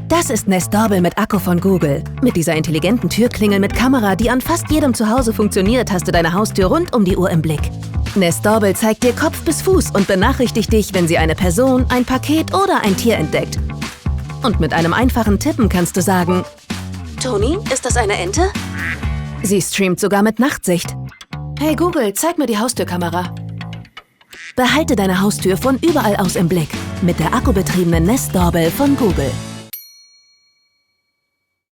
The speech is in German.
Das ist Nest Doorbell mit Akku von Google. Mit dieser intelligenten Türklingel mit Kamera, die an fast jedem Zuhause funktioniert, hast du deine Haustür rund um die Uhr im Blick. Nest Doorbell zeigt dir Kopf bis Fuß und benachrichtigt dich, wenn sie eine Person, ein Paket oder ein Tier entdeckt. Und mit einem einfachen Tippen kannst du sagen: Toni, ist das eine Ente? Sie streamt sogar mit Nachtsicht. Hey Google, zeig mir die Haustürkamera. Behalte deine Haustür von überall aus im Blick mit der akkubetriebenen Nest Doorbell von Google.